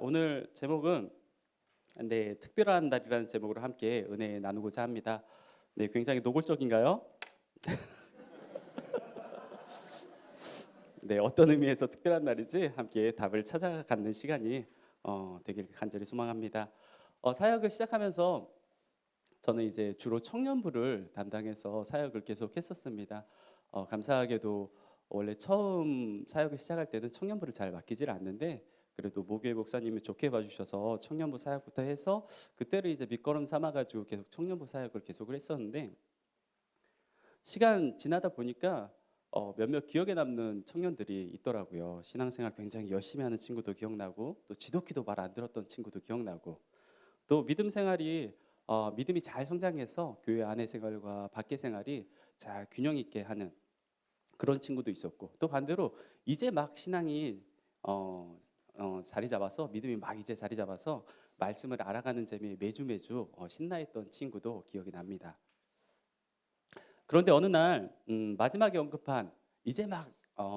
오늘 제목은 특별한 날이라는 제목으로 함께 은혜 나누고자 합니다. 네, 굉장히 노골적인가요? 네, 어떤 의미에서 특별한 날인지 함께 답을 찾아가는 시간이 되길 간절히 소망합니다. 사역을 시작하면서 저는 이제 주로 청년부를 담당해서 사역을 계속 했었습니다. 감사하게도 원래 처음 사역을 시작할 때는 청년부를 잘 맡기질 않는데, 그래도 모교회 목사님이 좋게 봐주셔서 청년부 사역부터 해서 그때를 이제 밑거름 삼아가지고 계속 청년부 사역을 계속을 했었는데, 시간 지나다 보니까 몇몇 기억에 남는 청년들이 있더라고요. 신앙생활 굉장히 열심히 하는 친구도 기억나고, 또 지독히도 말 안 들었던 친구도 기억나고, 또 믿음 생활이 믿음이 잘 성장해서 교회 안의 생활과 밖의 생활이 잘 균형 있게 하는 그런 친구도 있었고, 또 반대로 이제 막 신앙이 자리 잡아서 믿음이 막 이제 자리 잡아서 말씀을 알아가는 재미에 매주 신나했던 친구도 기억이 납니다. 그런데 어느 날 마지막에 언급한 이제 막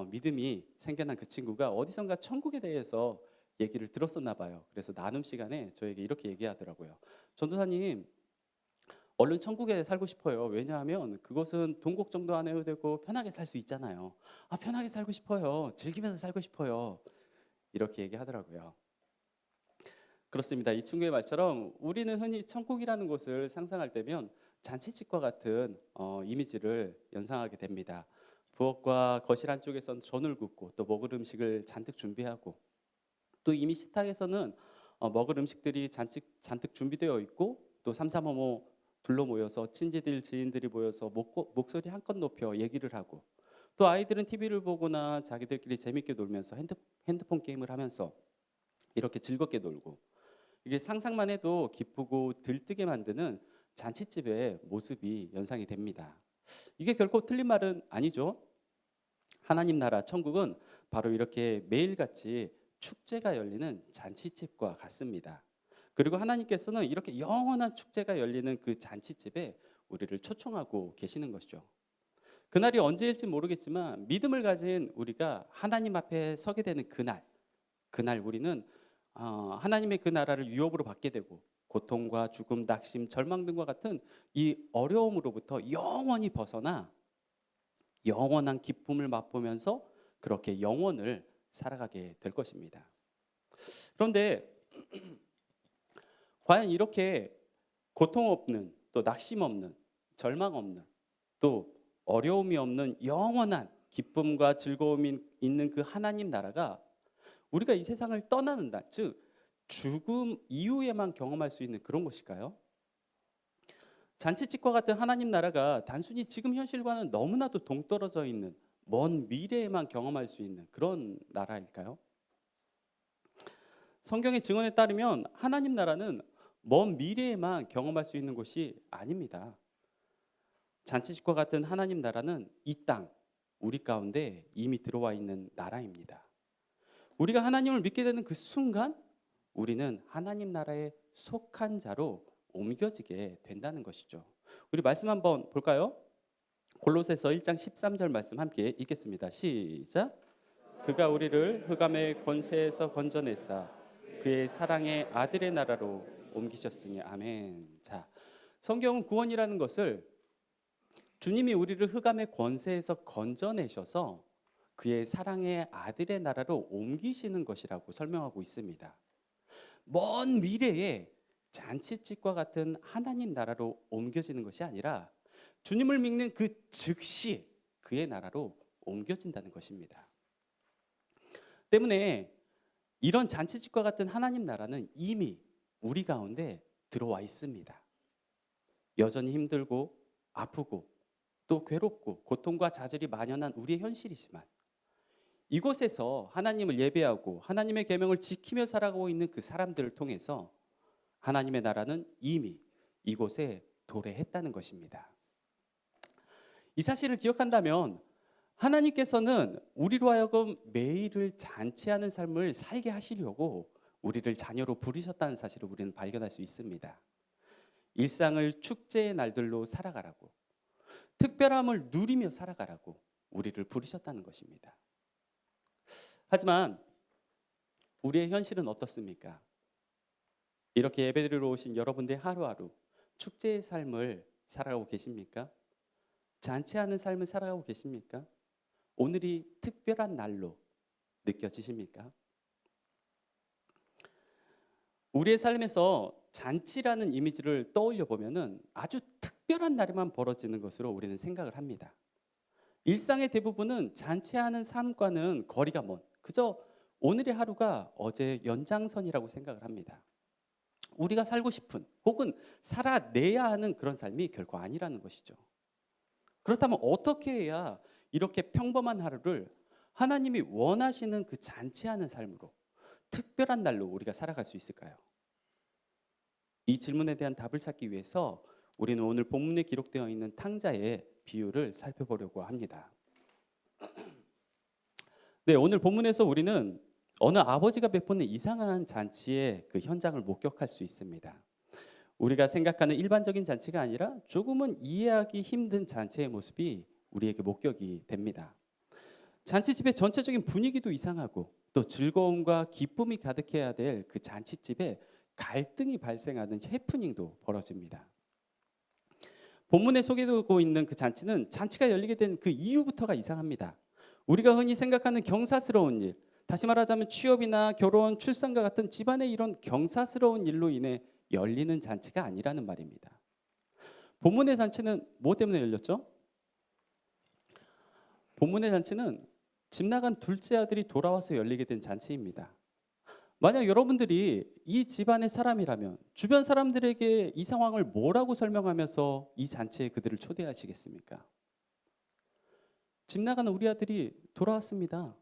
믿음이 생겨난 그 친구가 어디선가 천국에 대해서 얘기를 들었었나 봐요. 그래서 나눔 시간에 저에게 이렇게 얘기하더라고요. 전도사님, 얼른 천국에 살고 싶어요. 왜냐하면 그곳은 돈 걱정도 안 해도 되고 편하게 살 수 있잖아요. 편하게 살고 싶어요. 즐기면서 살고 싶어요. 이렇게 얘기하더라고요. 그렇습니다. 이 친구의 말처럼 우리는 흔히 천국이라는 곳을 상상할 때면 잔치집과 같은 이미지를 연상하게 됩니다. 부엌과 거실 한쪽에선 전을 굽고 또 먹을 음식을 잔뜩 준비하고, 또 이미 식탁에서는 먹을 음식들이 잔뜩 준비되어 있고, 또 삼삼오오 둘러 모여서 친지들 지인들이 모여서 목소리 한껏 높여 얘기를 하고, 또 아이들은 TV를 보거나 자기들끼리 재밌게 놀면서 핸드폰 게임을 하면서 이렇게 즐겁게 놀고, 이게 상상만 해도 기쁘고 들뜨게 만드는 잔치집의 모습이 연상이 됩니다. 이게 결코 틀린 말은 아니죠. 하나님 나라 천국은 바로 이렇게 매일같이 축제가 열리는 잔치집과 같습니다. 그리고 하나님께서는 이렇게 영원한 축제가 열리는 그 잔치집에 우리를 초청하고 계시는 것이죠. 그날이 언제일지 모르겠지만 믿음을 가진 우리가 하나님 앞에 서게 되는 그날 우리는 하나님의 그 나라를 유업으로 받게 되고, 고통과 죽음, 낙심, 절망 등과 같은 이 어려움으로부터 영원히 벗어나 영원한 기쁨을 맛보면서 그렇게 영원을 살아가게 될 것입니다. 그런데 과연 이렇게 고통 없는, 또 낙심 없는, 절망 없는, 또 어려움이 없는 영원한 기쁨과 즐거움이 있는 그 하나님 나라가 우리가 이 세상을 떠나는 날, 즉 죽음 이후에만 경험할 수 있는 그런 것일까요? 잔치집과 같은 하나님 나라가 단순히 지금 현실과는 너무나도 동떨어져 있는 먼 미래에만 경험할 수 있는 그런 나라일까요? 성경의 증언에 따르면 하나님 나라는 먼 미래에만 경험할 수 있는 것이 아닙니다. 잔치집과 같은 하나님 나라는 이 땅, 우리 가운데 이미 들어와 있는 나라입니다. 우리가 하나님을 믿게 되는 그 순간 우리는 하나님 나라에 속한 자로 옮겨지게 된다는 것이죠. 우리 말씀 한번 볼까요? 골로새서 1장 13절 말씀 함께 읽겠습니다. 시작. 그가 우리를 흑암의 권세에서 건져내사 그의 사랑의 아들의 나라로 옮기셨으니 아멘. 자, 성경은 구원이라는 것을 주님이 우리를 흑암의 권세에서 건져내셔서 그의 사랑의 아들의 나라로 옮기시는 것이라고 설명하고 있습니다. 먼 미래에 잔치집과 같은 하나님 나라로 옮겨지는 것이 아니라 주님을 믿는 그 즉시 그의 나라로 옮겨진다는 것입니다. 때문에 이런 잔치집과 같은 하나님 나라는 이미 우리 가운데 들어와 있습니다. 여전히 힘들고 아프고 또 괴롭고 고통과 좌절이 만연한 우리의 현실이지만, 이곳에서 하나님을 예배하고 하나님의 계명을 지키며 살아가고 있는 그 사람들을 통해서 하나님의 나라는 이미 이곳에 도래했다는 것입니다. 이 사실을 기억한다면 하나님께서는 우리로 하여금 매일을 잔치하는 삶을 살게 하시려고 우리를 자녀로 부르셨다는 사실을 우리는 발견할 수 있습니다. 일상을 축제의 날들로 살아가라고, 특별함을 누리며 살아가라고 우리를 부르셨다는 것입니다. 하지만 우리의 현실은 어떻습니까? 이렇게 예배드리러 오신 여러분들의 하루하루 축제의 삶을 살아가고 계십니까? 잔치하는 삶을 살아가고 계십니까? 오늘이 특별한 날로 느껴지십니까? 우리의 삶에서 잔치라는 이미지를 떠올려 보면은 아주 특별한 날에만 벌어지는 것으로 우리는 생각을 합니다. 일상의 대부분은 잔치하는 삶과는 거리가 먼 그저 오늘의 하루가 어제의 연장선이라고 생각을 합니다. 우리가 살고 싶은 혹은 살아내야 하는 그런 삶이 결코 아니라는 것이죠. 그렇다면 어떻게 해야 이렇게 평범한 하루를 하나님이 원하시는 그 잔치하는 삶으로 특별한 날로 우리가 살아갈 수 있을까요? 이 질문에 대한 답을 찾기 위해서 우리는 오늘 본문에 기록되어 있는 탕자의 비유를 살펴보려고 합니다. 네, 오늘 본문에서 우리는 어느 아버지가 베푸는 이상한 잔치의 그 현장을 목격할 수 있습니다. 우리가 생각하는 일반적인 잔치가 아니라 조금은 이해하기 힘든 잔치의 모습이 우리에게 목격이 됩니다. 잔치집의 전체적인 분위기도 이상하고 또 즐거움과 기쁨이 가득해야 될 그 잔치집에 갈등이 발생하는 해프닝도 벌어집니다. 본문에 소개되고 있는 그 잔치는 잔치가 열리게 된 그 이유부터가 이상합니다. 우리가 흔히 생각하는 경사스러운 일, 다시 말하자면 취업이나 결혼, 출산과 같은 집안의 이런 경사스러운 일로 인해 열리는 잔치가 아니라는 말입니다. 본문의 잔치는 무엇 때문에 열렸죠? 본문의 잔치는 집 나간 둘째 아들이 돌아와서 열리게 된 잔치입니다. 만약 여러분들이 이 집안의 사람이라면 주변 사람들에게 이 상황을 뭐라고 설명하면서 이 잔치에 그들을 초대하시겠습니까? 집 나가는 우리 아들이 돌아왔습니다.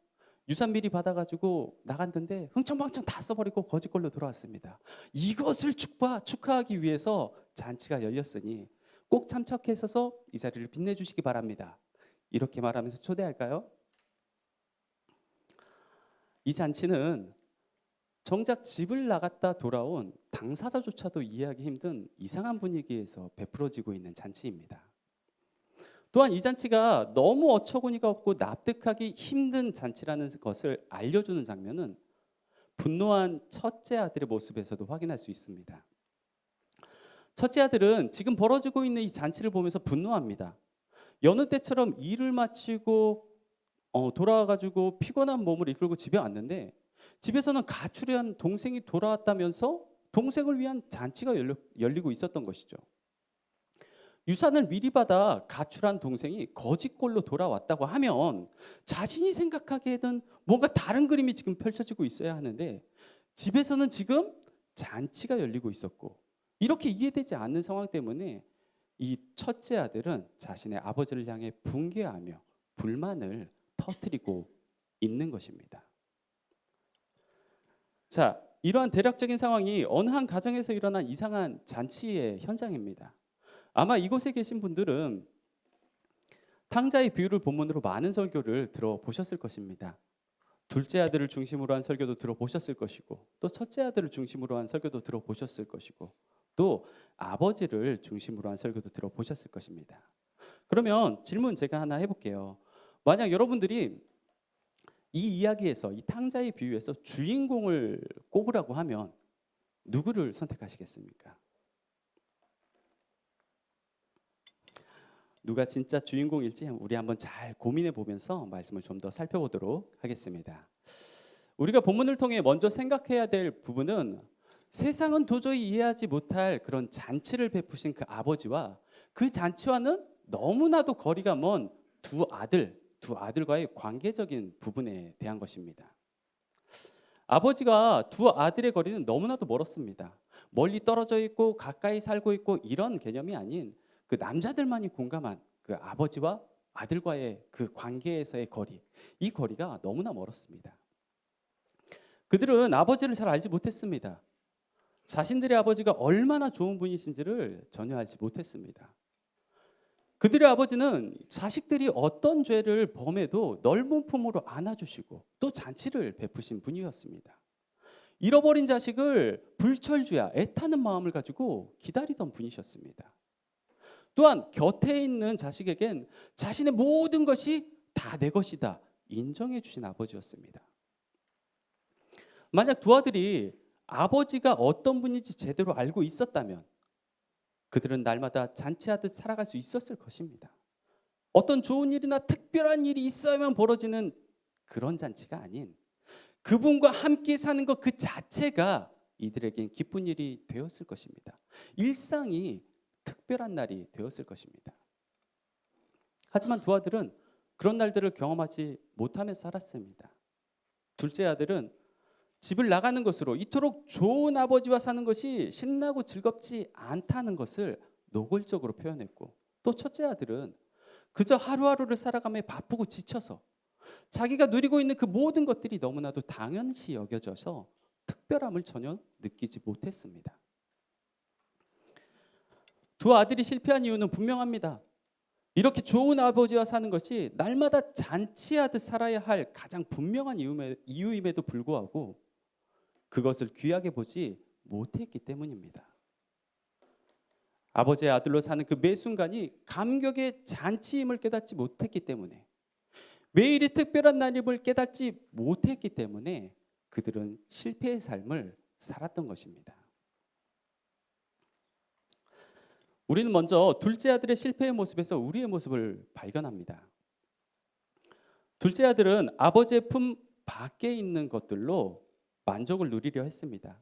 유산 미리 받아가지고 나갔는데 흥청망청 다 써버리고 거짓걸로 돌아왔습니다. 이것을 축하하기 위해서 잔치가 열렸으니 꼭 참석해서 이 자리를 빛내주시기 바랍니다. 이렇게 말하면서 초대할까요? 이 잔치는 정작 집을 나갔다 돌아온 당사자조차도 이해하기 힘든 이상한 분위기에서 베풀어지고 있는 잔치입니다. 또한 이 잔치가 너무 어처구니가 없고 납득하기 힘든 잔치라는 것을 알려주는 장면은 분노한 첫째 아들의 모습에서도 확인할 수 있습니다. 첫째 아들은 지금 벌어지고 있는 이 잔치를 보면서 분노합니다. 여느 때처럼 일을 마치고 돌아와가지고 피곤한 몸을 이끌고 집에 왔는데 집에서는 가출한 동생이 돌아왔다면서 동생을 위한 잔치가 열리고 있었던 것이죠. 유산을 미리 받아 가출한 동생이 거짓골로 돌아왔다고 하면 자신이 생각하기에는 뭔가 다른 그림이 지금 펼쳐지고 있어야 하는데 집에서는 지금 잔치가 열리고 있었고 이렇게 이해되지 않는 상황 때문에 이 첫째 아들은 자신의 아버지를 향해 분개하며 불만을 터뜨리고 있는 것입니다. 자, 이러한 대략적인 상황이 어느 한 가정에서 일어난 이상한 잔치의 현장입니다. 아마 이곳에 계신 분들은 탕자의 비유를 본문으로 많은 설교를 들어보셨을 것입니다. 둘째 아들을 중심으로 한 설교도 들어보셨을 것이고 또 첫째 아들을 중심으로 한 설교도 들어보셨을 것이고 또 아버지를 중심으로 한 설교도 들어보셨을 것입니다. 그러면 질문 제가 하나 해볼게요. 만약 여러분들이 이 이야기에서 이 탕자의 비유에서 주인공을 꼽으라고 하면 누구를 선택하시겠습니까? 누가 진짜 주인공일지 우리 한번 잘 고민해 보면서 말씀을 좀 더 살펴보도록 하겠습니다. 우리가 본문을 통해 먼저 생각해야 될 부분은 세상은 도저히 이해하지 못할 그런 잔치를 베푸신 그 아버지와 그 잔치와는 너무나도 거리가 먼 두 아들과의 관계적인 부분에 대한 것입니다. 아버지가 두 아들의 거리는 너무나도 멀었습니다. 멀리 떨어져 있고 가까이 살고 있고 이런 개념이 아닌 그 남자들만이 공감한 그 아버지와 아들과의 그 관계에서의 거리, 이 거리가 너무나 멀었습니다. 그들은 아버지를 잘 알지 못했습니다. 자신들의 아버지가 얼마나 좋은 분이신지를 전혀 알지 못했습니다. 그들의 아버지는 자식들이 어떤 죄를 범해도 넓은 품으로 안아주시고 또 잔치를 베푸신 분이었습니다. 잃어버린 자식을 불철주야 애타는 마음을 가지고 기다리던 분이셨습니다. 또한 곁에 있는 자식에겐 자신의 모든 것이 다 내 것이다 인정해 주신 아버지였습니다. 만약 두 아들이 아버지가 어떤 분인지 제대로 알고 있었다면 그들은 날마다 잔치하듯 살아갈 수 있었을 것입니다. 어떤 좋은 일이나 특별한 일이 있어야만 벌어지는 그런 잔치가 아닌 그분과 함께 사는 것 그 자체가 이들에겐 기쁜 일이 되었을 것입니다. 일상이 특별한 날이 되었을 것입니다. 하지만 두 아들은 그런 날들을 경험하지 못하며 살았습니다. 둘째 아들은 집을 나가는 것으로 이토록 좋은 아버지와 사는 것이 신나고 즐겁지 않다는 것을 노골적으로 표현했고, 또 첫째 아들은 그저 하루하루를 살아가며 바쁘고 지쳐서 자기가 누리고 있는 그 모든 것들이 너무나도 당연시 여겨져서 특별함을 전혀 느끼지 못했습니다. 두 아들이 실패한 이유는 분명합니다. 이렇게 좋은 아버지와 사는 것이 날마다 잔치하듯 살아야 할 가장 분명한 이유임에도 불구하고 그것을 귀하게 보지 못했기 때문입니다. 아버지의 아들로 사는 그 매 순간이 감격의 잔치임을 깨닫지 못했기 때문에, 매일이 특별한 날임을 깨닫지 못했기 때문에 그들은 실패의 삶을 살았던 것입니다. 우리는 먼저 둘째 아들의 실패의 모습에서 우리의 모습을 발견합니다. 둘째 아들은 아버지의 품 밖에 있는 것들로 만족을 누리려 했습니다.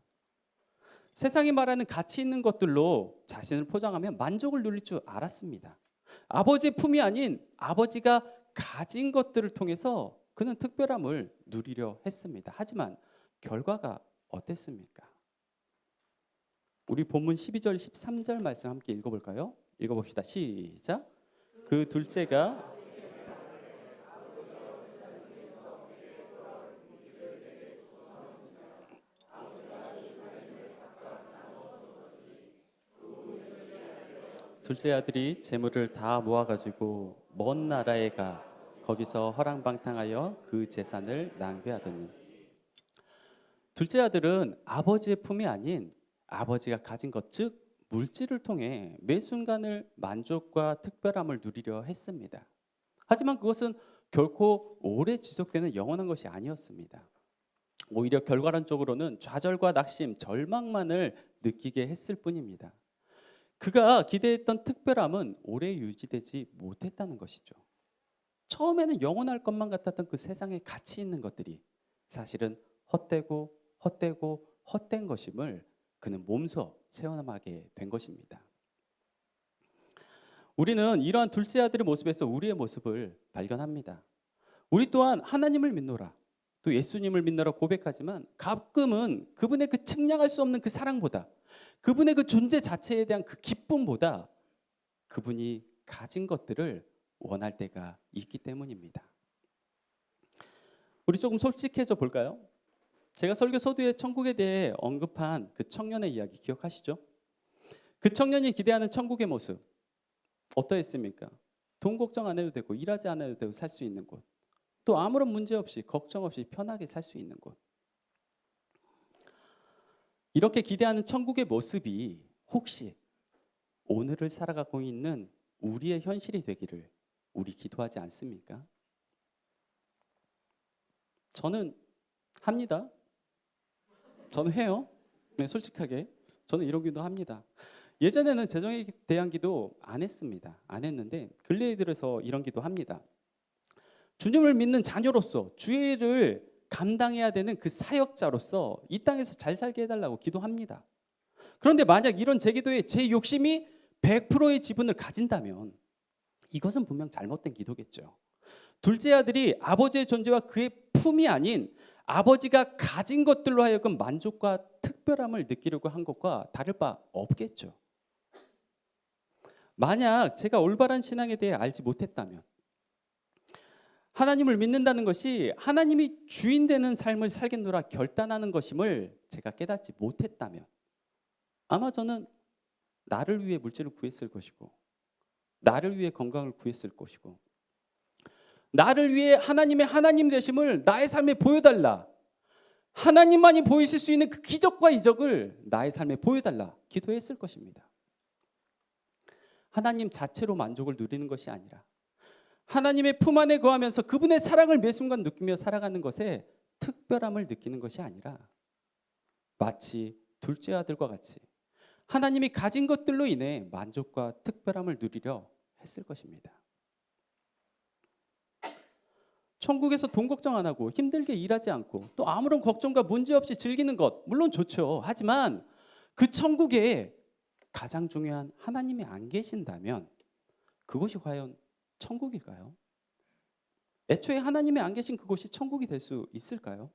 세상이 말하는 가치 있는 것들로 자신을 포장하며 만족을 누릴 줄 알았습니다. 아버지의 품이 아닌 아버지가 가진 것들을 통해서 그는 특별함을 누리려 했습니다. 하지만 결과가 어땠습니까? 우리 본문 12절 13절 말씀 함께 읽어볼까요? 읽어봅시다. 시작. 그 둘째가 둘째 아들이 재물을 다 모아가지고 먼 나라에 가 거기서 허랑방탕하여 그 재산을 낭비하더니, 둘째 아들은 아버지의 품이 아닌 아버지가 가진 것, 즉 물질을 통해 매 순간을 만족과 특별함을 누리려 했습니다. 하지만 그것은 결코 오래 지속되는 영원한 것이 아니었습니다. 오히려 결과론적으로는 좌절과 낙심, 절망만을 느끼게 했을 뿐입니다. 그가 기대했던 특별함은 오래 유지되지 못했다는 것이죠. 처음에는 영원할 것만 같았던 그 세상에 가치 있는 것들이 사실은 헛되고 헛된 것임을 그는 몸소 체험하게 된 것입니다. 우리는 이러한 둘째 아들의 모습에서 우리의 모습을 발견합니다. 우리 또한 하나님을 믿노라, 또 예수님을 믿노라 고백하지만 가끔은 그분의 그 측량할 수 없는 그 사랑보다, 그분의 그 존재 자체에 대한 그 기쁨보다 그분이 가진 것들을 원할 때가 있기 때문입니다. 우리 조금 솔직해져 볼까요? 제가 설교 서두에 천국에 대해 언급한 그 청년의 이야기 기억하시죠? 그 청년이 기대하는 천국의 모습 어떠했습니까? 돈 걱정 안 해도 되고 일하지 않아도 되고 살 수 있는 곳, 또 아무런 문제 없이 걱정 없이 편하게 살 수 있는 곳. 이렇게 기대하는 천국의 모습이 혹시 오늘을 살아가고 있는 우리의 현실이 되기를 우리 기도하지 않습니까? 저는 합니다. 저는 해요. 네, 솔직하게 저는 이런 기도 합니다. 예전에는 재정에 대한 기도 안 했습니다. 안 했는데 근래에 들어서 이런 기도 합니다. 주님을 믿는 자녀로서 주의 일을 감당해야 되는 그 사역자로서 이 땅에서 잘 살게 해달라고 기도합니다. 그런데 만약 이런 제 기도에 제 욕심이 100%의 지분을 가진다면 이것은 분명 잘못된 기도겠죠. 둘째 아들이 아버지의 존재와 그의 품이 아닌 아버지가 가진 것들로 하여금 만족과 특별함을 느끼려고 한 것과 다를 바 없겠죠. 만약 제가 올바른 신앙에 대해 알지 못했다면, 하나님을 믿는다는 것이 하나님이 주인 되는 삶을 살겠노라 결단하는 것임을 제가 깨닫지 못했다면 아마 저는 나를 위해 물질을 구했을 것이고, 나를 위해 건강을 구했을 것이고, 나를 위해 하나님의 하나님 되심을 나의 삶에 보여달라, 하나님만이 보이실 수 있는 그 기적과 이적을 나의 삶에 보여달라 기도했을 것입니다. 하나님 자체로 만족을 누리는 것이 아니라 하나님의 품 안에 거하면서 그분의 사랑을 매 순간 느끼며 살아가는 것에 특별함을 느끼는 것이 아니라 마치 둘째 아들과 같이 하나님이 가진 것들로 인해 만족과 특별함을 누리려 했을 것입니다. 천국에서 돈 걱정 안 하고 힘들게 일하지 않고 또 아무런 걱정과 문제 없이 즐기는 것 물론 좋죠. 하지만 그 천국에 가장 중요한 하나님이 안 계신다면 그곳이 과연 천국일까요? 애초에 하나님이 안 계신 그곳이 천국이 될 수 있을까요?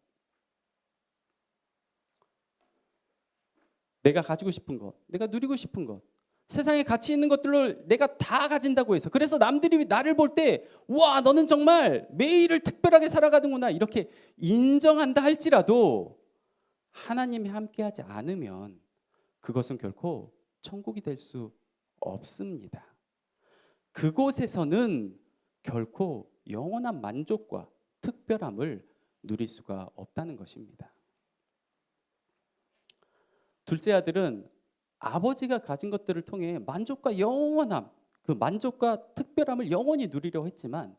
내가 가지고 싶은 것, 내가 누리고 싶은 것, 세상에 가치 있는 것들을 내가 다 가진다고 해서 그래서 남들이 나를 볼 때 와 너는 정말 매일을 특별하게 살아가는구나 이렇게 인정한다 할지라도 하나님이 함께하지 않으면 그것은 결코 천국이 될 수 없습니다. 그곳에서는 결코 영원한 만족과 특별함을 누릴 수가 없다는 것입니다. 둘째 아들은 아버지가 가진 것들을 통해 만족과 영원함, 그 만족과 특별함을 영원히 누리려 했지만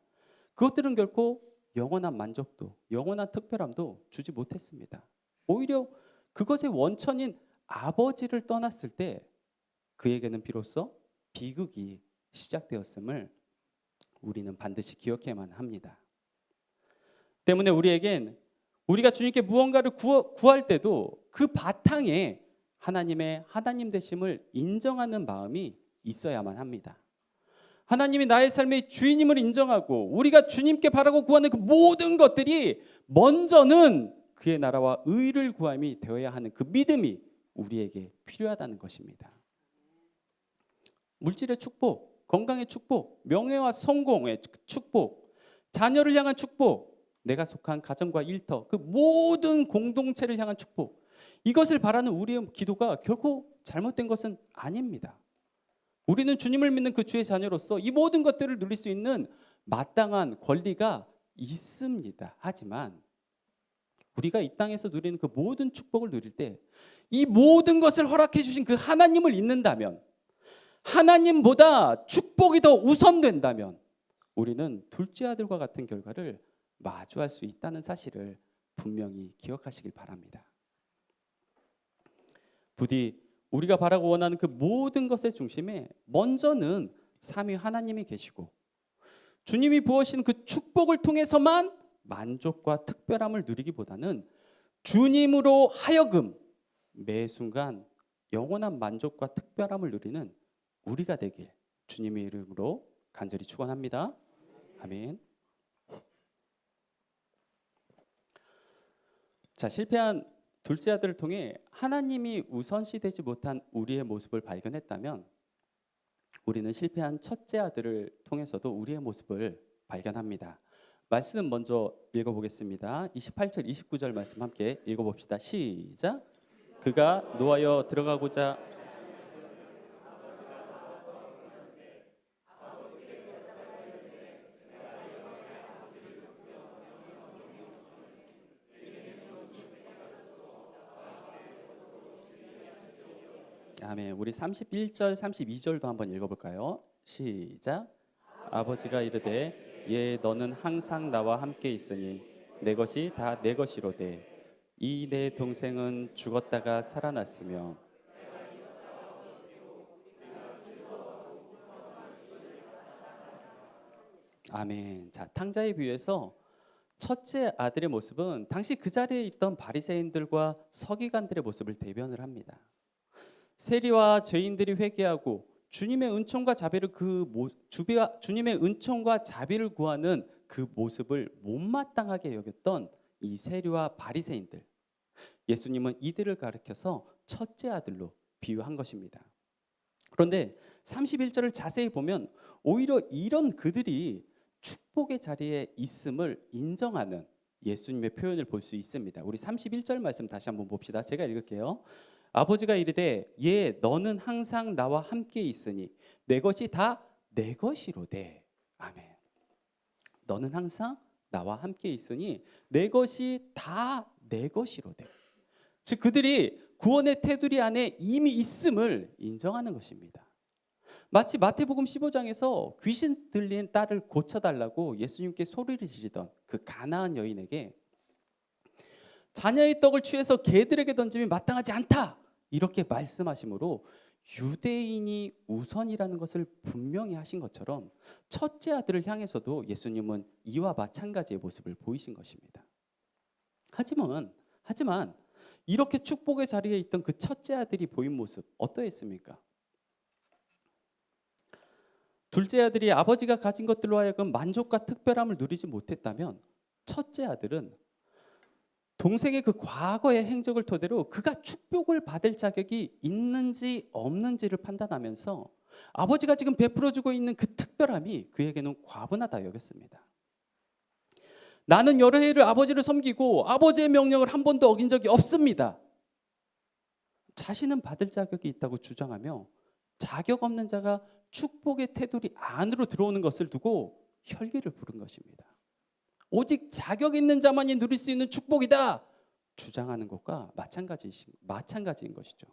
그것들은 결코 영원한 만족도, 영원한 특별함도 주지 못했습니다. 오히려 그것의 원천인 아버지를 떠났을 때 그에게는 비로소 비극이 시작되었음을 우리는 반드시 기억해야만 합니다. 때문에 우리에겐 우리가 주님께 무언가를 구할 때도 그 바탕에 하나님의 하나님 되심을 인정하는 마음이 있어야만 합니다. 하나님이 나의 삶의 주인임을 인정하고 우리가 주님께 바라고 구하는 그 모든 것들이 먼저는 그의 나라와 의를 구함이 되어야 하는 그 믿음이 우리에게 필요하다는 것입니다. 물질의 축복, 건강의 축복, 명예와 성공의 축복, 자녀를 향한 축복, 내가 속한 가정과 일터, 그 모든 공동체를 향한 축복, 이것을 바라는 우리의 기도가 결코 잘못된 것은 아닙니다. 우리는 주님을 믿는 그 주의 자녀로서 이 모든 것들을 누릴 수 있는 마땅한 권리가 있습니다. 하지만 우리가 이 땅에서 누리는 그 모든 축복을 누릴 때 이 모든 것을 허락해 주신 그 하나님을 잊는다면, 하나님보다 축복이 더 우선된다면 우리는 둘째 아들과 같은 결과를 마주할 수 있다는 사실을 분명히 기억하시길 바랍니다. 부디 우리가 바라고 원하는 그 모든 것의 중심에 먼저는 삼위 하나님이 계시고 주님이 부으신 그 축복을 통해서만 만족과 특별함을 누리기보다는 주님으로 하여금 매 순간 영원한 만족과 특별함을 누리는 우리가 되길 주님의 이름으로 간절히 축원합니다. 아멘. 자, 실패한 둘째 아들을 통해 하나님이 우선시되지 못한 우리의 모습을 발견했다면 우리는 실패한 첫째 아들을 통해서도 우리의 모습을 발견합니다. 말씀 먼저 읽어보겠습니다. 28절 29절 말씀 함께 읽어봅시다. 시작. 그가 노하여 들어가고자 아멘. 우리 31절 32절도 한번 읽어볼까요? 시작. 아버지가 이르되 예 너는 항상 나와 함께 있으니 내 것이 다 내 것이로되 이 내 동생은 죽었다가 살아났으며 아멘. 자, 탕자의 비유에서 첫째 아들의 모습은 당시 그 자리에 있던 바리새인들과 서기관들의 모습을 대변을 합니다. 세리와 죄인들이 회개하고 주님의 은총과 자비를 주님의 은총과 자비를 구하는 그 모습을 못마땅하게 여겼던 이 세리와 바리새인들. 예수님은 이들을 가리켜서 첫째 아들로 비유한 것입니다. 그런데 31절을 자세히 보면 오히려 이런 그들이 축복의 자리에 있음을 인정하는 예수님의 표현을 볼 수 있습니다. 우리 31절 말씀 다시 한번 봅시다. 제가 읽을게요. 아버지가 이르되 예 너는 항상 나와 함께 있으니 내 것이 다 내 것이로되 아멘. 너는 항상 나와 함께 있으니 내 것이 다 내 것이로되. 즉 그들이 구원의 테두리 안에 이미 있음을 인정하는 것입니다. 마치 마태복음 15장에서 귀신 들린 딸을 고쳐달라고 예수님께 소리를 지르던 그 가나안 여인에게 자녀의 떡을 취해서 개들에게 던짐이 마땅하지 않다. 이렇게 말씀하심으로 유대인이 우선이라는 것을 분명히 하신 것처럼 첫째 아들을 향해서도 예수님은 이와 마찬가지의 모습을 보이신 것입니다. 하지만 이렇게 축복의 자리에 있던 그 첫째 아들이 보인 모습 어떠했습니까? 둘째 아들이 아버지가 가진 것들로 하여금 만족과 특별함을 누리지 못했다면 첫째 아들은 동생의 그 과거의 행적을 토대로 그가 축복을 받을 자격이 있는지 없는지를 판단하면서 아버지가 지금 베풀어주고 있는 그 특별함이 그에게는 과분하다 여겼습니다. 나는 여러 해를 아버지를 섬기고 아버지의 명령을 한 번도 어긴 적이 없습니다. 자신은 받을 자격이 있다고 주장하며 자격 없는 자가 축복의 테두리 안으로 들어오는 것을 두고 혈기를 부른 것입니다. 오직 자격 있는 자만이 누릴 수 있는 축복이다 주장하는 것과 마찬가지인 것이죠.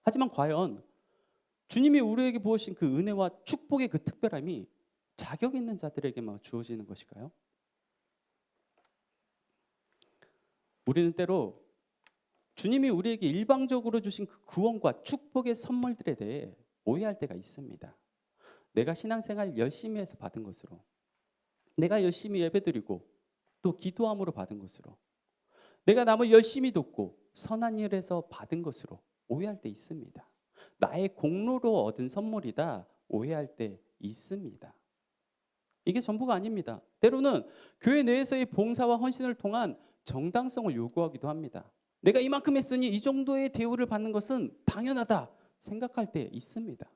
하지만 과연 주님이 우리에게 부으신 그 은혜와 축복의 그 특별함이 자격 있는 자들에게만 주어지는 것일까요? 우리는 때로 주님이 우리에게 일방적으로 주신 그 구원과 축복의 선물들에 대해 오해할 때가 있습니다. 내가 신앙생활 열심히 해서 받은 것으로, 내가 열심히 예배드리고 또 기도함으로 받은 것으로, 내가 남을 열심히 돕고 선한 일에서 받은 것으로 오해할 때 있습니다. 나의 공로로 얻은 선물이다 오해할 때 있습니다. 이게 전부가 아닙니다. 때로는 교회 내에서의 봉사와 헌신을 통한 정당성을 요구하기도 합니다. 내가 이만큼 했으니 이 정도의 대우를 받는 것은 당연하다 생각할 때 있습니다.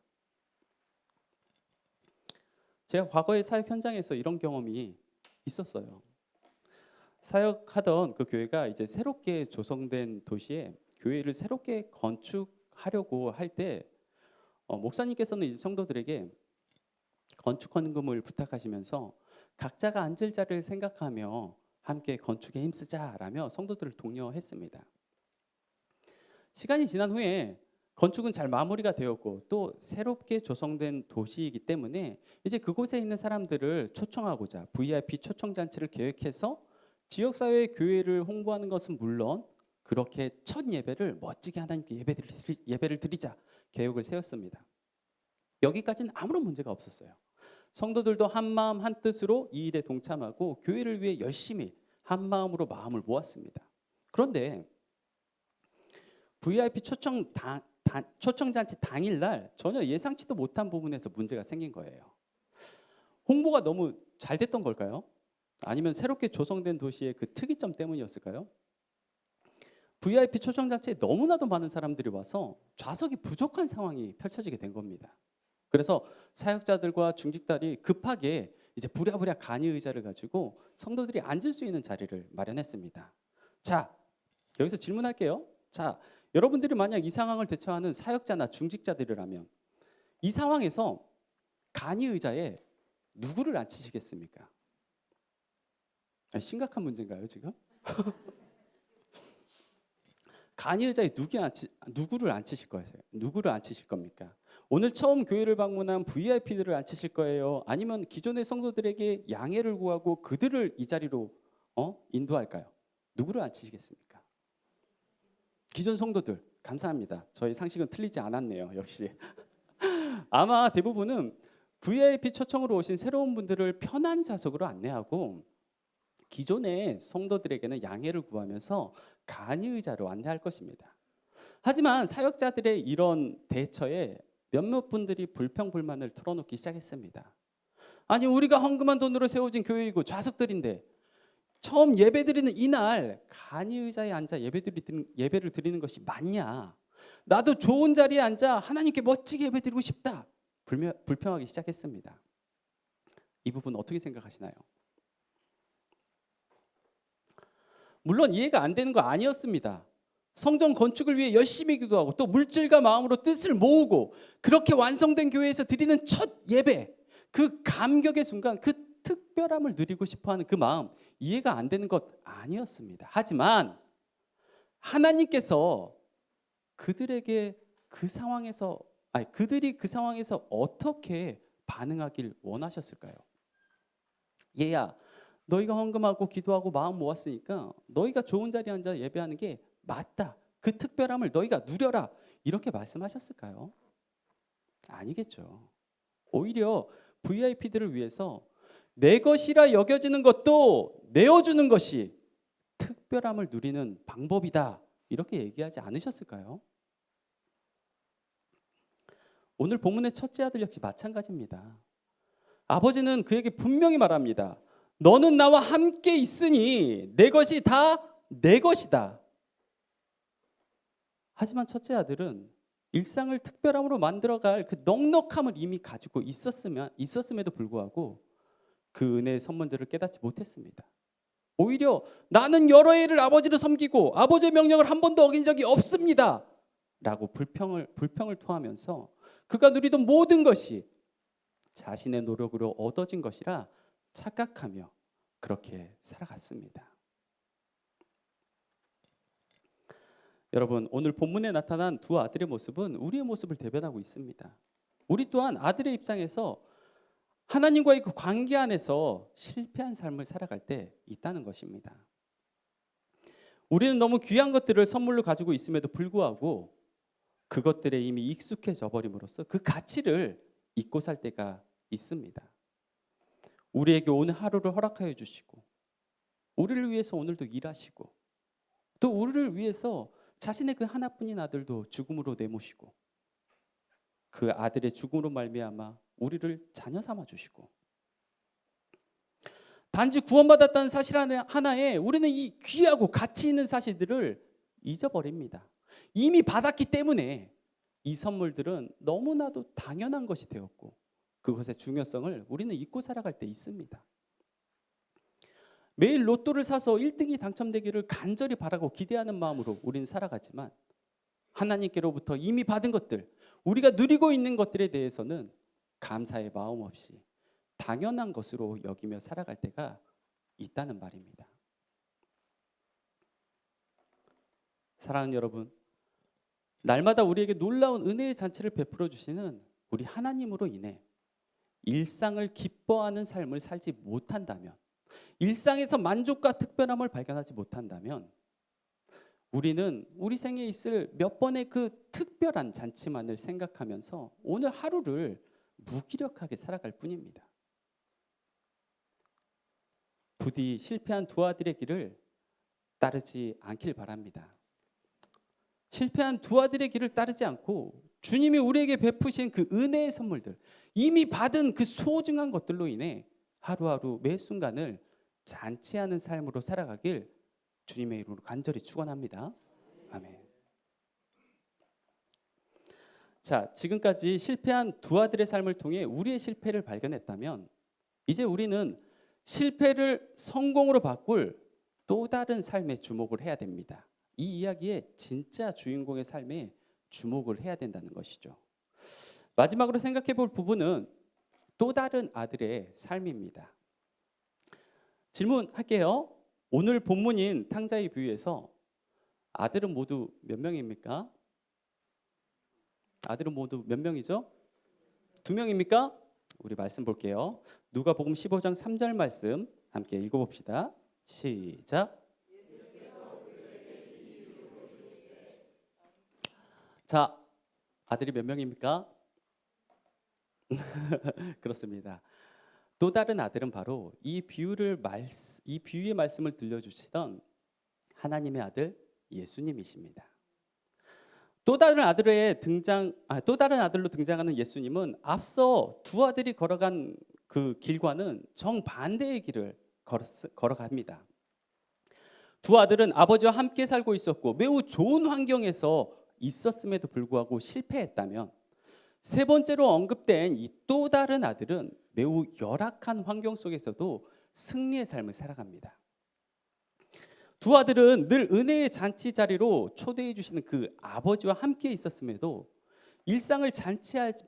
제가 과거의 사역 현장에서 이런 경험이 있었어요. 사역하던 그 교회가 이제 새롭게 조성된 도시에 교회를 새롭게 건축하려고 할 때 목사님께서는 이제 성도들에게 건축 헌금을 부탁하시면서 각자가 앉을 자리를 생각하며 함께 건축에 힘쓰자라며 성도들을 독려했습니다. 시간이 지난 후에 건축은 잘 마무리가 되었고 또 새롭게 조성된 도시이기 때문에 이제 그곳에 있는 사람들을 초청하고자 VIP 초청 잔치를 계획해서 지역사회의 교회를 홍보하는 것은 물론 그렇게 첫 예배를 멋지게 하나님께 예배를 드리자 계획을 세웠습니다. 여기까지는 아무런 문제가 없었어요. 성도들도 한 마음 한 뜻으로 이 일에 동참하고 교회를 위해 열심히 한 마음으로 마음을 모았습니다. 그런데 VIP 초청잔치 당일날 전혀 예상치도 못한 부분에서 문제가 생긴 거예요. 홍보가 너무 잘 됐던 걸까요? 아니면 새롭게 조성된 도시의 그 특이점 때문이었을까요? VIP 초청잔치에 너무나도 많은 사람들이 와서 좌석이 부족한 상황이 펼쳐지게 된 겁니다. 그래서 사역자들과 중직자들이 급하게 이제 부랴부랴 간이 의자를 가지고 성도들이 앉을 수 있는 자리를 마련했습니다. 자, 여기서 질문할게요. 자, 여러분들이 만약 이 상황을 대처하는 사역자나 중직자들이라면 이 상황에서 간이 의자에 누구를 앉히시겠습니까? 심각한 문제인가요, 지금? 간이 의자에 누구를 앉히실 거예요? 누구를 앉히실 겁니까? 오늘 처음 교회를 방문한 VIP들을 앉히실 거예요? 아니면 기존의 성도들에게 양해를 구하고 그들을 이 자리로 인도할까요? 누구를 앉히시겠습니까? 기존 성도들, 감사합니다. 저희 상식은 틀리지 않았네요. 역시. 아마 대부분은 VIP 초청으로 오신 새로운 분들을 편한 좌석으로 안내하고 기존의 성도들에게는 양해를 구하면서 간이 의자로 안내할 것입니다. 하지만 사역자들의 이런 대처에 몇몇 분들이 불평불만을 털어놓기 시작했습니다. 아니, 우리가 헌금한 돈으로 세워진 교회이고 좌석들인데 처음 예배드리는 이날 간이 의자에 앉아 예배를 드리는 것이 맞냐? 나도 좋은 자리에 앉아 하나님께 멋지게 예배드리고 싶다. 불평하기 시작했습니다. 이 부분 어떻게 생각하시나요? 물론 이해가 안 되는 거 아니었습니다. 성전 건축을 위해 열심히 기도하고 또 물질과 마음으로 뜻을 모으고 그렇게 완성된 교회에서 드리는 첫 예배, 그 감격의 순간, 그 특별함을 누리고 싶어하는 그 마음 이해가 안 되는 것 아니었습니다. 하지만 하나님께서 그들이 그 상황에서 어떻게 반응하길 원하셨을까요? 얘야, 너희가 헌금하고 기도하고 마음 모았으니까 너희가 좋은 자리에 앉아 예배하는 게 맞다. 그 특별함을 너희가 누려라. 이렇게 말씀하셨을까요? 아니겠죠. 오히려 VIP들을 위해서 내 것이라 여겨지는 것도 내어주는 것이 특별함을 누리는 방법이다. 이렇게 얘기하지 않으셨을까요? 오늘 본문의 첫째 아들 역시 마찬가지입니다. 아버지는 그에게 분명히 말합니다. 너는 나와 함께 있으니 내 것이 다 내 것이다. 하지만 첫째 아들은 일상을 특별함으로 만들어갈 그 넉넉함을 이미 가지고 있었음에도 불구하고 그 은혜의 선물들을 깨닫지 못했습니다. 오히려 나는 여러 해를 아버지를 섬기고 아버지의 명령을 한 번도 어긴 적이 없습니다. 라고 불평을 토하면서 그가 누리던 모든 것이 자신의 노력으로 얻어진 것이라 착각하며 그렇게 살아갔습니다. 여러분, 오늘 본문에 나타난 두 아들의 모습은 우리의 모습을 대변하고 있습니다. 우리 또한 아들의 입장에서 하나님과의 그 관계 안에서 실패한 삶을 살아갈 때 있다는 것입니다. 우리는 너무 귀한 것들을 선물로 가지고 있음에도 불구하고 그것들에 이미 익숙해져 버림으로써 그 가치를 잊고 살 때가 있습니다. 우리에게 오늘 하루를 허락하여 주시고 우리를 위해서 오늘도 일하시고 또 우리를 위해서 자신의 그 하나뿐인 아들도 죽음으로 내모시고 그 아들의 죽음으로 말미암아 우리를 자녀 삼아 주시고 단지 구원받았다는 사실 하나에 우리는 이 귀하고 가치 있는 사실들을 잊어버립니다. 이미 받았기 때문에 이 선물들은 너무나도 당연한 것이 되었고 그것의 중요성을 우리는 잊고 살아갈 때 있습니다. 매일 로또를 사서 1등이 당첨되기를 간절히 바라고 기대하는 마음으로 우리는 살아가지만 하나님께로부터 이미 받은 것들, 우리가 누리고 있는 것들에 대해서는 감사의 마음 없이 당연한 것으로 여기며 살아갈 때가 있다는 말입니다. 사랑하는 여러분, 날마다 우리에게 놀라운 은혜의 잔치를 베풀어 주시는 우리 하나님으로 인해 일상을 기뻐하는 삶을 살지 못한다면, 일상에서 만족과 특별함을 발견하지 못한다면 우리는 우리 생에 있을 몇 번의 그 특별한 잔치만을 생각하면서 오늘 하루를 무기력하게 살아갈 뿐입니다. 부디 실패한 두 아들의 길을 따르지 않길 바랍니다. 실패한 두 아들의 길을 따르지 않고 주님이 우리에게 베푸신 그 은혜의 선물들, 이미 받은 그 소중한 것들로 인해 하루하루 매 순간을 잔치하는 삶으로 살아가길 주님의 이름으로 간절히 축원합니다. 아멘. 자, 지금까지 실패한 두 아들의 삶을 통해 우리의 실패를 발견했다면 이제 우리는 실패를 성공으로 바꿀 또 다른 삶에 주목을 해야 됩니다. 이 이야기의 진짜 주인공의 삶에 주목을 해야 된다는 것이죠. 마지막으로 생각해 볼 부분은 또 다른 아들의 삶입니다. 질문할게요. 오늘 본문인 탕자의 비유에서 아들은 모두 몇 명입니까? 아들은 모두 몇 명이죠? 2명입니까? 우리 말씀 볼게요. 누가복음 15장 3절 말씀 함께 읽어봅시다. 시작. 자, 아들이 몇 명입니까? 그렇습니다. 또 다른 아들은 바로 이 비유의 말씀을 들려주시던 하나님의 아들 예수님이십니다. 또 다른 아들로 등장하는 예수님은 앞서 두 아들이 걸어간 그 길과는 정반대의 길을 걸어갑니다. 두 아들은 아버지와 함께 살고 있었고 매우 좋은 환경에서 있었음에도 불구하고 실패했다면 세 번째로 언급된 이 또 다른 아들은 매우 열악한 환경 속에서도 승리의 삶을 살아갑니다. 두 아들은 늘 은혜의 잔치 자리로 초대해 주시는 그 아버지와 함께 있었음에도 일상을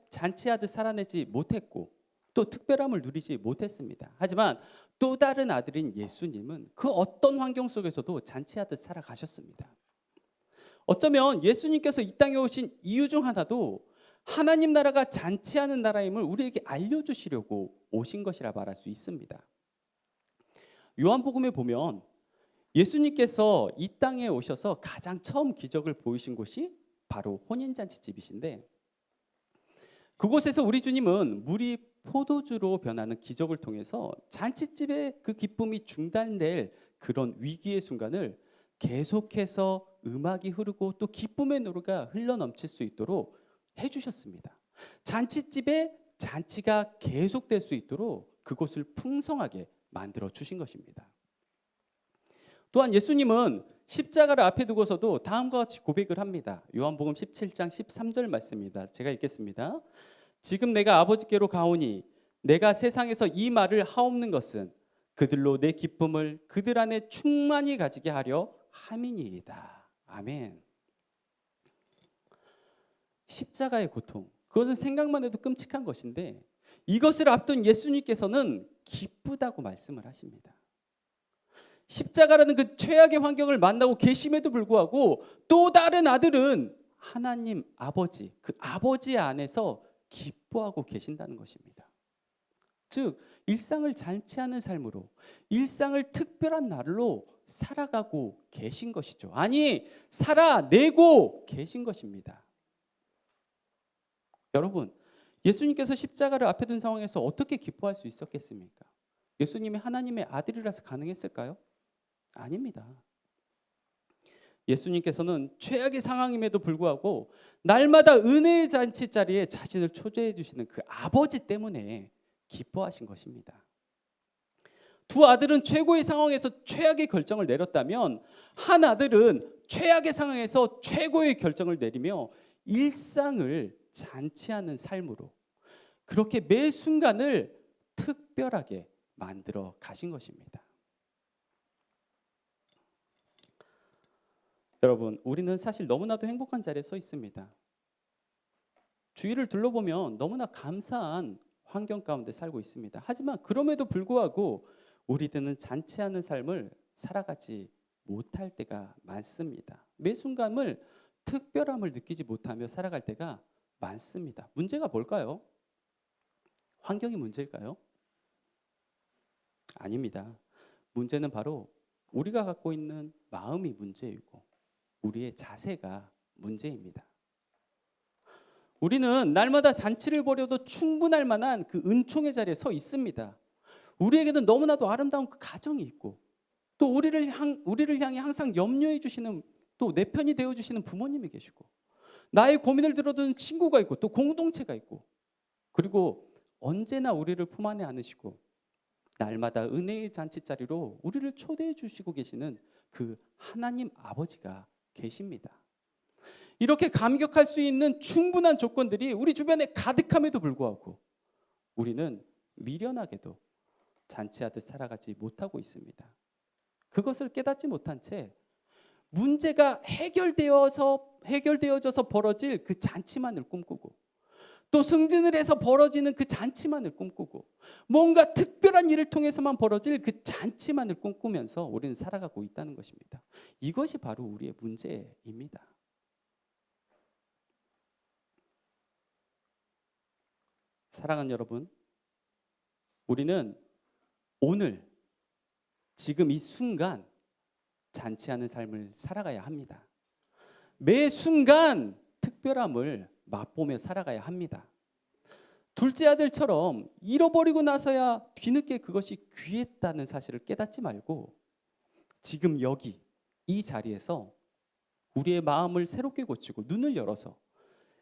잔치하듯 살아내지 못했고 또 특별함을 누리지 못했습니다. 하지만 또 다른 아들인 예수님은 그 어떤 환경 속에서도 잔치하듯 살아가셨습니다. 어쩌면 예수님께서 이 땅에 오신 이유 중 하나도 하나님 나라가 잔치하는 나라임을 우리에게 알려주시려고 오신 것이라 말할 수 있습니다. 요한복음에 보면 예수님께서 이 땅에 오셔서 가장 처음 기적을 보이신 곳이 바로 혼인잔치집이신데, 그곳에서 우리 주님은 물이 포도주로 변하는 기적을 통해서 잔치집의 그 기쁨이 중단될 그런 위기의 순간을 계속해서 음악이 흐르고 또 기쁨의 노래가 흘러넘칠 수 있도록 해주셨습니다. 잔치집에 잔치가 계속될 수 있도록 그곳을 풍성하게 만들어 주신 것입니다. 또한 예수님은 십자가를 앞에 두고서도 다음과 같이 고백을 합니다. 요한복음 17장 13절 말씀입니다. 제가 읽겠습니다. 지금 내가 아버지께로 가오니 내가 세상에서 이 말을 하옵는 것은 그들로 내 기쁨을 그들 안에 충만히 가지게 하려 함이니이다. 아멘. 십자가의 고통, 그것은 생각만 해도 끔찍한 것인데 이것을 앞둔 예수님께서는 기쁘다고 말씀을 하십니다. 십자가라는 그 최악의 환경을 만나고 계심에도 불구하고 또 다른 아들은 하나님 아버지, 그 아버지 안에서 기뻐하고 계신다는 것입니다. 즉 일상을 잔치하는 삶으로, 일상을 특별한 날로 살아가고 계신 것이죠. 아니, 살아내고 계신 것입니다. 여러분, 예수님께서 십자가를 앞에 둔 상황에서 어떻게 기뻐할 수 있었겠습니까? 예수님이 하나님의 아들이라서 가능했을까요? 아닙니다. 예수님께서는 최악의 상황임에도 불구하고 날마다 은혜의 잔치 자리에 자신을 초대해 주시는 그 아버지 때문에 기뻐하신 것입니다. 두 아들은 최고의 상황에서 최악의 결정을 내렸다면 한 아들은 최악의 상황에서 최고의 결정을 내리며 일상을 잔치하는 삶으로 그렇게 매 순간을 특별하게 만들어 가신 것입니다. 여러분, 우리는 사실 너무나도 행복한 자리에 서 있습니다. 주위를 둘러보면 너무나 감사한 환경 가운데 살고 있습니다. 하지만 그럼에도 불구하고 우리들은 잔치하는 삶을 살아가지 못할 때가 많습니다. 매 순간을 특별함을 느끼지 못하며 살아갈 때가 많습니다. 문제가 뭘까요? 환경이 문제일까요? 아닙니다. 문제는 바로 우리가 갖고 있는 마음이 문제이고 우리의 자세가 문제입니다. 우리는 날마다 잔치를 벌여도 충분할 만한 그 은총의 자리에 서 있습니다. 우리에게는 너무나도 아름다운 그 가정이 있고 또 우리를 향해 항상 염려해 주시는, 또 내 편이 되어 주시는 부모님이 계시고 나의 고민을 들어주는 친구가 있고 또 공동체가 있고, 그리고 언제나 우리를 품 안에 안으시고 날마다 은혜의 잔치 자리로 우리를 초대해 주시고 계시는 그 하나님 아버지가 계십니다. 이렇게 감격할 수 있는 충분한 조건들이 우리 주변에 가득함에도 불구하고 우리는 미련하게도 잔치하듯 살아가지 못하고 있습니다. 그것을 깨닫지 못한 채 문제가 해결되어져서 벌어질 그 잔치만을 꿈꾸고 또 승진을 해서 벌어지는 그 잔치만을 꿈꾸고 뭔가 특별한 일을 통해서만 벌어질 그 잔치만을 꿈꾸면서 우리는 살아가고 있다는 것입니다. 이것이 바로 우리의 문제입니다. 사랑하는 여러분, 우리는 오늘 지금 이 순간 잔치하는 삶을 살아가야 합니다. 매 순간 특별함을 맛보며 살아가야 합니다. 둘째 아들처럼 잃어버리고 나서야 뒤늦게 그것이 귀했다는 사실을 깨닫지 말고 지금 여기 이 자리에서 우리의 마음을 새롭게 고치고 눈을 열어서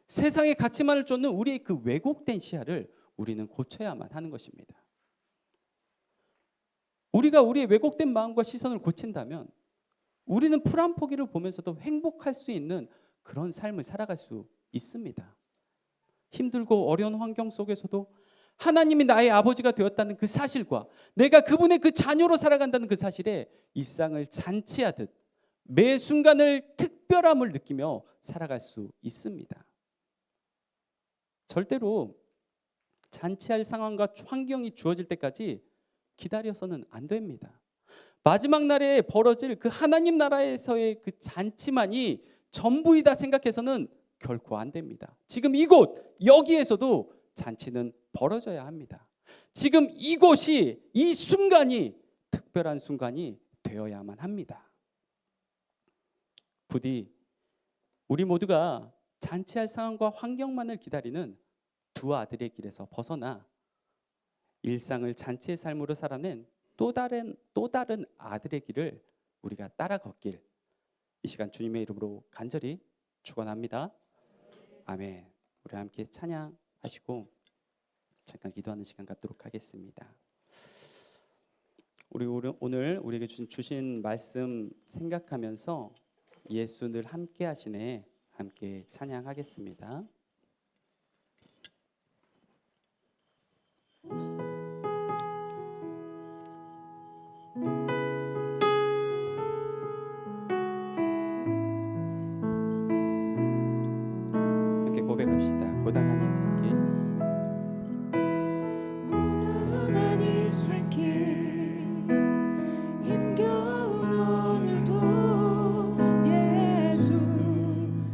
세상의 가치만을 쫓는 우리의 그 왜곡된 시야를 우리는 고쳐야만 하는 것입니다. 우리가 우리의 왜곡된 마음과 시선을 고친다면 우리는 풀 한 포기를 보면서도 행복할 수 있는 그런 삶을 살아갈 수 있습니다. 힘들고 어려운 환경 속에서도 하나님이 나의 아버지가 되었다는 그 사실과 내가 그분의 그 자녀로 살아간다는 그 사실에 일상을 잔치하듯 매 순간을 특별함을 느끼며 살아갈 수 있습니다. 절대로 잔치할 상황과 환경이 주어질 때까지 기다려서는 안 됩니다. 마지막 날에 벌어질 그 하나님 나라에서의 그 잔치만이 전부이다 생각해서는 결코 안 됩니다. 지금 이곳 여기에서도 잔치는 벌어져야 합니다. 지금 이곳이 이 순간이 특별한 순간이 되어야만 합니다. 부디 우리 모두가 잔치할 상황과 환경만을 기다리는 두 아들의 길에서 벗어나 일상을 잔치의 삶으로 살아낸 또 다른 아들의 길을 우리가 따라 걷길 이 시간 주님의 이름으로 간절히 축원합니다. 아멘. 우리 함께 찬양하시고 잠깐 기도하는 시간 갖도록 하겠습니다. 우리 오늘 우리에게 주신 말씀 생각하면서 예수 늘 함께 하시네 함께 찬양하겠습니다. 함께 고백합시다. 고단한 인생길 고단한 인생길 힘겨운 오늘도 예수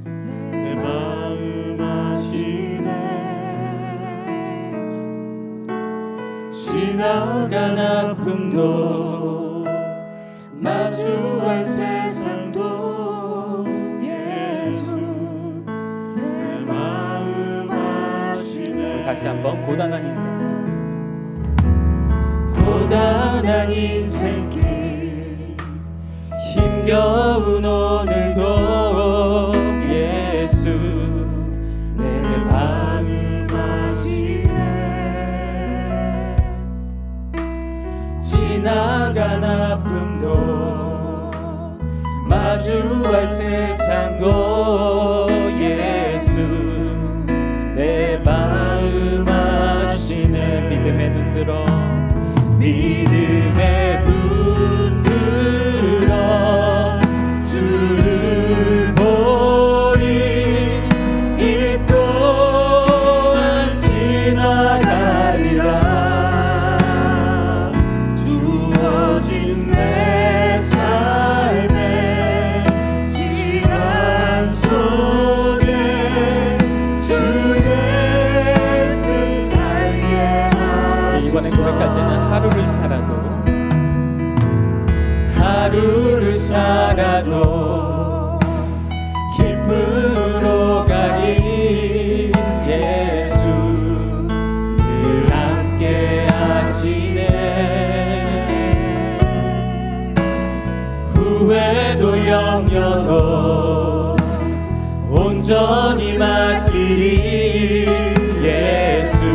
내 마음 아시네. 지나간 아픔도 마주할 세상도 예수 내 마음 아시네. 다시 한번 고단한 인생길 고단한 인생길 힘겨운 오늘도 예수 내 마음 아시네. 지나간 아픔도 마주할 세상도 예수 내 마음 아시네. 믿음의 눈 들어 믿음의 눈 들어 주를 보리. 이 또한 지나가리라. 주어진 내 삶의 시간 속에 주의 뜻 알게 하소서. 이번에 고백할 때는 하루를 살아도 기쁨으로 가리. 예수 늘 함께 하시네. 후회도 염려도 온전히 맡기리. 예수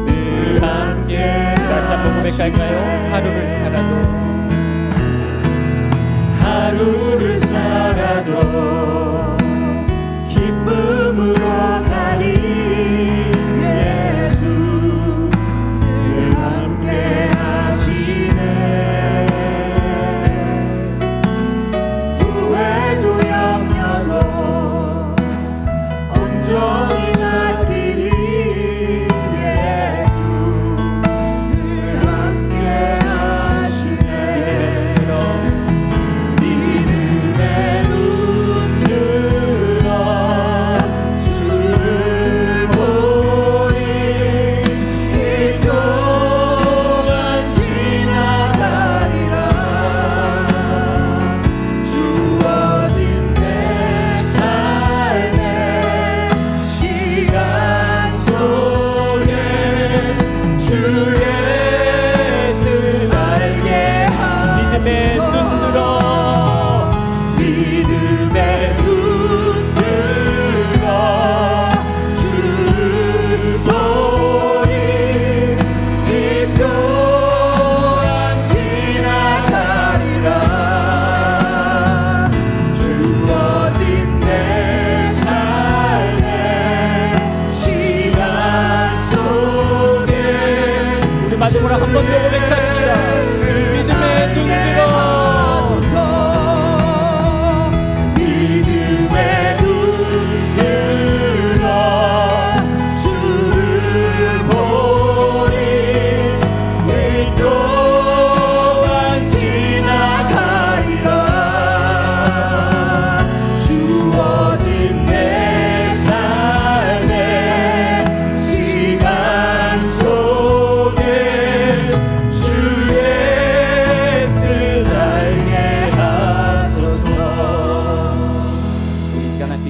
늘 함께. 다시 한번 고백할까요? 하루를 살아도 기쁨으로 가리. 예수 늘 함께 하시네. 후회도 염려도 온전히 맡기리. 예수 늘 함께 하시네. 마지막으로 한 번 더 고백합시다. 믿음의 눈 들어 믿음의 눈 들어 주를 보리. 이 또한 지나가리라. 주어진 내 삶의 시간 속에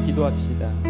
기도합시다.